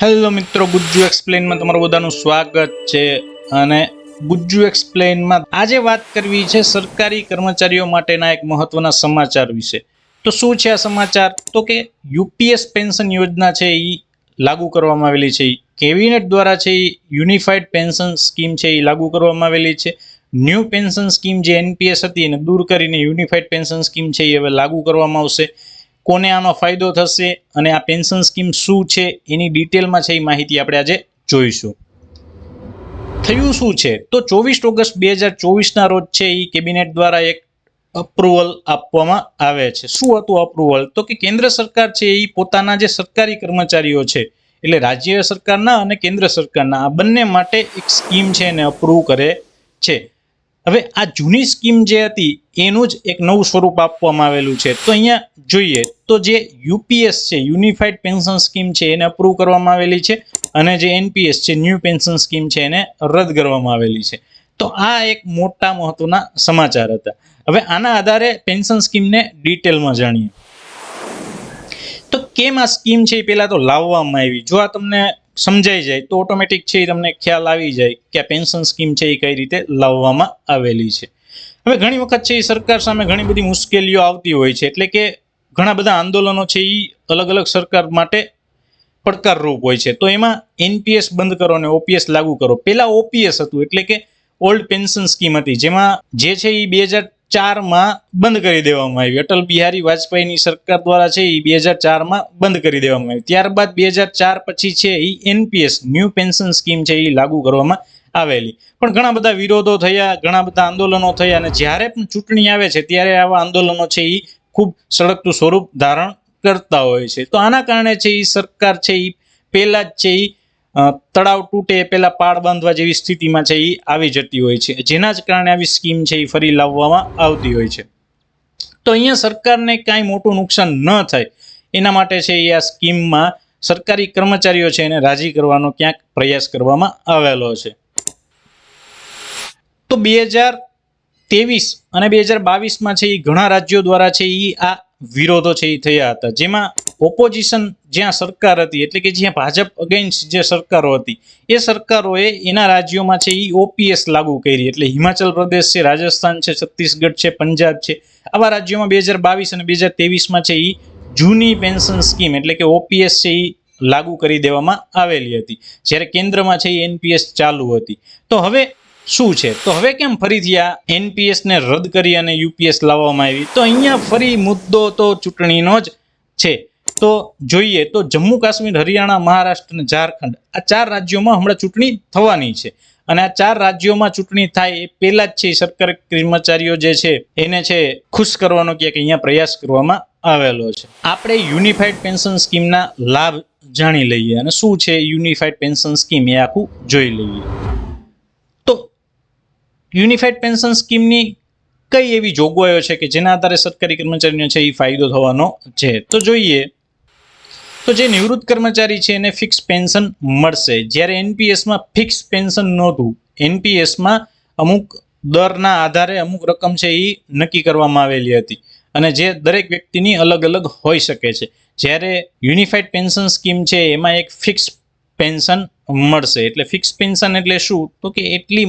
Hello મિત્રો, ગુજ્જુ એક્સપ્લેનમાં તમારું બધાનું સ્વાગત છે. અને ગુજ્જુ એક્સપ્લેનમાં આજે વાત કરવી છે સરકારી કર્મચારીઓ માટેના એક મહત્વના સમાચાર વિશે. તો શું છે આ સમાચાર? તો કે યુપીએસ પેન્શન યોજના છે એ લાગુ કરવામાં આવેલી છે. કેબિનેટ દ્વારા છે એ યુનિફાઈડ પેન્શન સ્કીમ છે એ લાગુ કરવામાં આવેલી છે. ન્યૂ પેન્શન સ્કીમ જે એનપીએસ હતી એને દૂર કરીને યુનિફાઈડ પેન્શન સ્કીમ છે એ હવે લાગુ કરવામાં આવશે. કોને આનો ફાયદો થશે અને આ પેન્શન સ્કીમ શું છે એની ડિટેલમાં છે એ માહિતી આપણે આજે જોઈશું. થયું શું છે? તો 24 ઓગસ્ટ 2024 રોજ છે એ કેબિનેટ દ્વારા એક અપ્રુવલ આપવામાં આવે છે. શું હતું અપ્રુવલ? તો કે કેન્દ્ર સરકાર છે એ પોતાના જે સરકારી કર્મચારીઓ છે, એટલે રાજ્ય સરકારના અને કેન્દ્ર સરકારના આ બંને માટે એક સ્કીમ છે એને અપ્રૂવ કરે છે. હવે આ જૂની સ્કીમ જે હતી એનું જ એક નવું સ્વરૂપ આપવામાં આવેલું છે. તો અહીંયા જોઈએ તો જે યુપીએસ છે, યુનિફાઈડ પેન્શન સ્કીમ છે, એને અપ્રૂવ કરવામાં આવેલી છે અને જે એનપીએસ છે, ન્યૂ પેન્શન સ્કીમ છે, એને રદ કરવામાં આવેલી છે. તો આ એક મોટા મહત્વના સમાચાર હતા. હવે આના આધારે પેન્શન સ્કીમને ડિટેલમાં જાણીએ. તો કેમ આ સ્કીમ છે એ પહેલા તો લાવવામાં આવી, જો આ તમને સમજાઈ જાય તો ઓટોમેટિક છે તમને ખ્યાલ આવી જાય કે આ પેન્શન સ્કીમ છે એ કઈ રીતે લાવવામાં આવેલી છે. હવે ઘણી વખત છે એ સરકાર સામે ઘણી બધી મુશ્કેલીઓ આવતી હોય છે, એટલે કે ઘણા બધા આંદોલનો છે એ અલગ અલગ સરકાર માટે પડકારરૂપ હોય છે. તો એમાં એનપીએસ બંધ કરો અને ઓપીએસ લાગુ કરો. પહેલા ઓપીએસ હતું, એટલે કે ઓલ્ડ પેન્શન સ્કીમ હતી, જેમાં જે છે એ 2004માં બંધ કરી દેવામાં આવી. અટલ બિહારી વાજપેયીની સરકાર દ્વારા છે એ 2004માં બંધ કરી દેવામાં આવી. ત્યારબાદ 2004 પછી છે એ એનપીએસ ન્યૂ પેન્શન સ્કીમ છે એ લાગુ કરવામાં આવેલી. પણ ઘણા બધા વિરોધો થયા, ઘણા બધા આંદોલનો થયા, અને જ્યારે પણ ચૂંટણી આવે છે ત્યારે આવા આંદોલનો છે એ ખૂબ સળગતું સ્વરૂપ ધારણ કરતા હોય છે. તો આના કારણે છે એ સરકાર છે એ પહેલા જ છે એ તળાવ તૂટે પહેલા પાળ બાંધવા જેવી સ્થિતિમાં છે એ આવી જતી હોય છે, જેના જ કારણે આવી સ્કીમ છે એ ફરી લાવવામાં આવતી હોય છે. તો અહીંયા સરકારને કાંઈ મોટું નુકસાન ન થાય એના માટે છે એ આ સ્કીમમાં સરકારી કર્મચારીઓ છે એને રાજી કરવાનો ક્યાંક પ્રયાસ કરવામાં આવેલો છે. તો 2023 અને 2022માં છે એ ઘણા રાજ્યો દ્વારા છે એ આ વિરોધો છે એ થયા હતા, જેમાં ઓપોઝિશન જ્યાં સરકાર હતી, એટલે કે જ્યાં ભાજપ અગેન્સ્ટ જે સરકારો હતી, એ સરકારોએ એના રાજ્યોમાં છે એ ઓપીએસ લાગુ કરી. એટલે હિમાચલ પ્રદેશ છે, રાજસ્થાન છે, છત્તીસગઢ છે, પંજાબ છે, આવા રાજ્યોમાં 2022 અને 2023માં છે એ જૂની પેન્શન સ્કીમ એટલે કે ઓપીએસ છે એ લાગુ કરી દેવામાં આવેલી હતી, જ્યારે કેન્દ્રમાં છે એ એનપીએસ ચાલુ હતી. તો હવે શું છે? તો હવે કેમ ફરીથી આ એનપીએસ ને રદ કરી અને યુપીએસ લાવવામાં આવી? તો અહીંયા ફરી મુદ્દો તો ચૂંટણીનો જ છે. તો જોઈએ તો જમ્મુ કાશ્મીર, હરિયાણા, મહારાષ્ટ્ર અને ઝારખંડ આ 4 રાજ્યોમાં હમણાં ચૂંટણી થવાની છે. અને આ 4 રાજ્યોમાં ચૂંટણી થાય એ પહેલા જ છે સરકારી કર્મચારીઓ જે છે એને છે ખુશ કરવાનો ક્યાંક અહીંયા પ્રયાસ કરવામાં આવેલો છે. આપણે યુનિફાઈડ પેન્શન સ્કીમના લાભ જાણી લઈએ, અને શું છે યુનિફાઈડ પેન્શન સ્કીમ એ આખું જોઈ લઈએ. તો યુનિફાઈડ પેન્શન સ્કીમની કઈ એવી જોગવાઈઓ છે કે જેના આધારે સરકારી કર્મચારીને છે એ ફાયદો થવાનો છે? તો જોઈએ તો જે નિવૃત્ત કર્મચારી છે એને ફિક્સ પેન્શન મળશે, જ્યારે એનપીએસમાં ફિક્સ પેન્શન નહોતું. એનપીએસમાં અમુક દરના આધારે અમુક રકમ છે એ નક્કી કરવામાં આવેલી હતી, અને જે દરેક વ્યક્તિની અલગ અલગ હોઈ શકે છે. જ્યારે યુનિફાઈડ પેન્શન સ્કીમ છે એમાં એક ફિક્સ પેન્શન મળશે. એટલે ફિક્સ પેન્શન એટલે શું? તો કે એટલી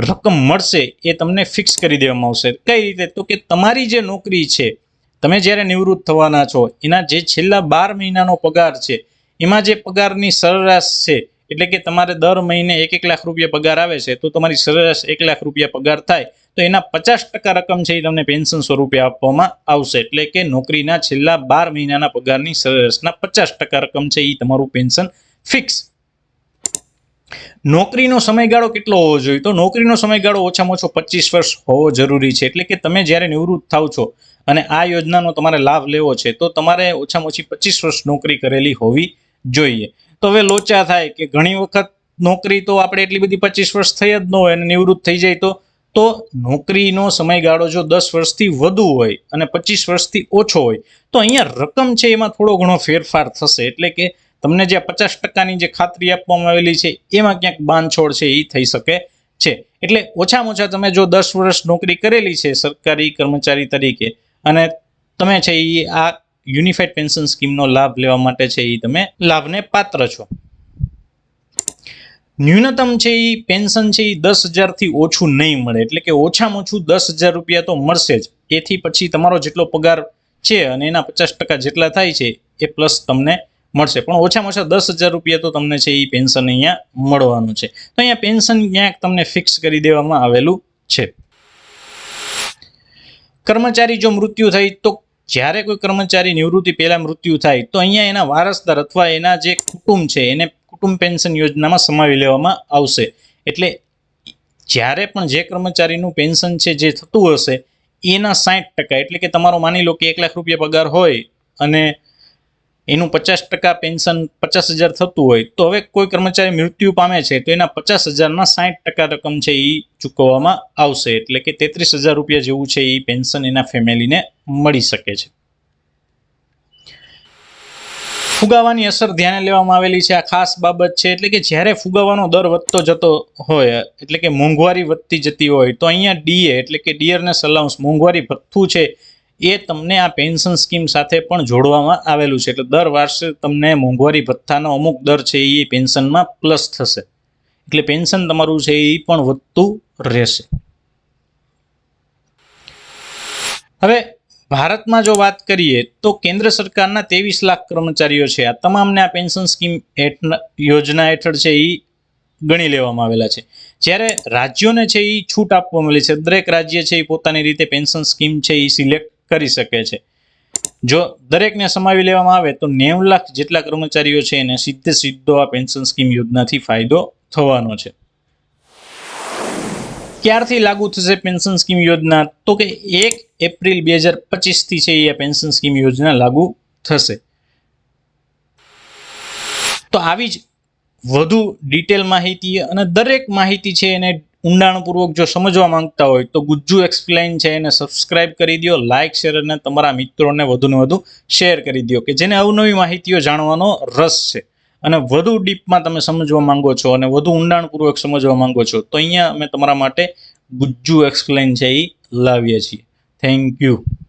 રકમ મળશે એ તમને ફિક્સ કરી દેવામાં આવશે. કઈ રીતે? તો કે તમારી જે નોકરી છે, તમે જ્યારે નિવૃત્ત થવાના છો એના જે છેલ્લા 12 મહિનાનો પગાર છે, એમાં જે પગારની સરેરાશ છે, એટલે કે તમારે દર મહિને 1 લાખ રૂપિયા પગાર આવે છે, તો તમારી સરેરાશ 1 લાખ રૂપિયા પગાર થાય તો એના 50% રકમ છે એ તમને પેન્શન સ્વરૂપે આપવામાં આવશે. એટલે કે નોકરીના છેલ્લા 12 મહિનાના પગારની સરેરાશના 50% રકમ છે એ તમારું પેન્શન ફિક્સ. નોકરીનો સમયગાળો કેટલો હોવો જોઈએ? તો નોકરીનો સમયગાળો ઓછામાં ઓછો 25 વર્ષ હોવો જરૂરી છે. એટલે કે તમે જ્યારે નિવૃત્ત થાવ છો અને આ યોજનાનો તમારે લાભ લેવો છે તો તમારે ઓછામાં ઓછી 25 વર્ષ નોકરી કરેલી હોવી જોઈએ. તો હવે લોચા થાય કે ઘણી વખત નોકરી તો આપણે એટલી બધી 25 વર્ષ થઈ જ ન હોય અને નિવૃત્ત થઈ જાય તો નોકરીનો સમયગાળો જો 10 વર્ષથી વધુ હોય અને 25 વર્ષથી ઓછો હોય તો અહીંયા રકમ છે એમાં થોડો ઘણો ફેરફાર થશે. એટલે કે તમને જે 50%ની જે ખાતરી આપવામાં આવેલી છે એમાં ક્યાંક બાંધછોડ છે એ થઈ શકે છે. એટલે ઓછામાં ઓછા તમે જો 10 વર્ષ નોકરી કરેલી છે સરકારી કર્મચારી તરીકે અને તમે છે એ આ યુનિફાઈડ પેન્શન સ્કીમનો લાભ લેવા માટે છે એ તમે લાભને પાત્ર છો. ન્યૂનતમ છે એ પેન્શન છે એ 10,000 થી ઓછું નહીં મળે, એટલે કે ઓછામાં ઓછું 10,000 રૂપિયા તો મળશે જ. એથી પછી તમારો જેટલો પગાર છે અને એના 50% જેટલા થાય છે એ પ્લસ તમને મળશે, પણ ઓછામાં ઓછા 10,000 રૂપિયા તો તમને છે એ પેન્શન અહીંયા મળવાનું છે. તો અહીંયા પેન્શન ક્યાંક તમને ફિક્સ કરી દેવામાં આવેલું છે. કર્મચારી જો મૃત્યુ થાય તો જ્યારે કોઈ કર્મચારી નિવૃત્તિ પહેલા મૃત્યુ થાય તો અહીંયા એના વારસદાર અથવા એના જે કુટુંબ છે એને કુટુંબ પેન્શન યોજનામાં સમાવી લેવામાં આવશે. એટલે જ્યારે પણ જે કર્મચારીનું પેન્શન છે જે થતું હશે એના 60%, એટલે કે તમારો માની લો કે 1 લાખ રૂપિયા પગાર હોય અને એનું 50% પેન્શન 50,000 થતું હોય, તો હવે કોઈ કર્મચારી મૃત્યુ પામે છે તો એના 50,000ના 60% રકમ છે એ ચૂકવવામાં આવશે, એટલે કે 33,000 રૂપિયા જેવું છે એ પેન્શન એના ફેમિલીને મળી શકે છે. ફુગાવાની અસર ધ્યાને લેવામાં આવેલી છે. આ ખાસ બાબત છે, એટલે કે જ્યારે ફુગાવાનો દર વધતો જતો હોય, એટલે કે મોંઘવારી વધતી જતી હોય, તો અહીંયા ડીએ એટલે કે ડિયરનેસ અલાઉન્સ મોંઘવારી ભથ્થું છે એ તમને આ પેન્શન સ્કીમ સાથે પણ જોડવામાં આવેલું છે. એટલે દર વર્ષે તમને મોંઘવારી ભથ્થાનો અમુક દર છે એ પેન્શનમાં પ્લસ થશે, એટલે પેન્શન તમારું છે એ પણ વધતું રહેશે. હવે ભારતમાં જો વાત કરીએ તો કેન્દ્ર સરકારના 23 લાખ કર્મચારીઓ છે. આ તમામને આ પેન્શન સ્કીમ યોજના હેઠળ છે એ ગણી લેવામાં આવેલા છે. જ્યારે રાજ્યોને છે એ છૂટ આપવામાં આવેલી છે. દરેક રાજ્ય છે એ પોતાની રીતે પેન્શન સ્કીમ છે એ સિલેક્ટ કરી શકે છે. જો દરેકને સમાવી લેવામાં આવે તો 90 લાખ જેટલા કર્મચારીઓ છે એને સીધો આ પેન્શન સ્કીમ યોજનાથી ફાયદો થવાનો છે. ક્યારથી લાગુ થશે પેન્શન સ્કીમ યોજના? તો કે 1 એપ્રિલ 2025 થી છે એ પેન્શન સ્કીમ યોજના લાગુ થશે. તો આવી જ વધુ ડિટેલ માહિતી અને દરેક માહિતી છે એને ઊંડાણપૂર્વક જો સમજવા માંગતા હોય તો ગુજ્જુ એક્સપ્લેન છે એને સબસ્ક્રાઇબ કરી દો, લાઇક શેર અને તમારા મિત્રોને વધુને વધુ શેર કરી દો કે જેને અવનવી માહિતીઓ જાણવાનો રસ છે અને વધુ ડીપમાં તમે સમજવા માંગો છો અને વધુ ઊંડાણપૂર્વક સમજવા માંગો છો, તો અહીંયા અમે તમારા માટે ગુજ્જુ એક્સપ્લેન છે એ લાવીએ છીએ. Thank you.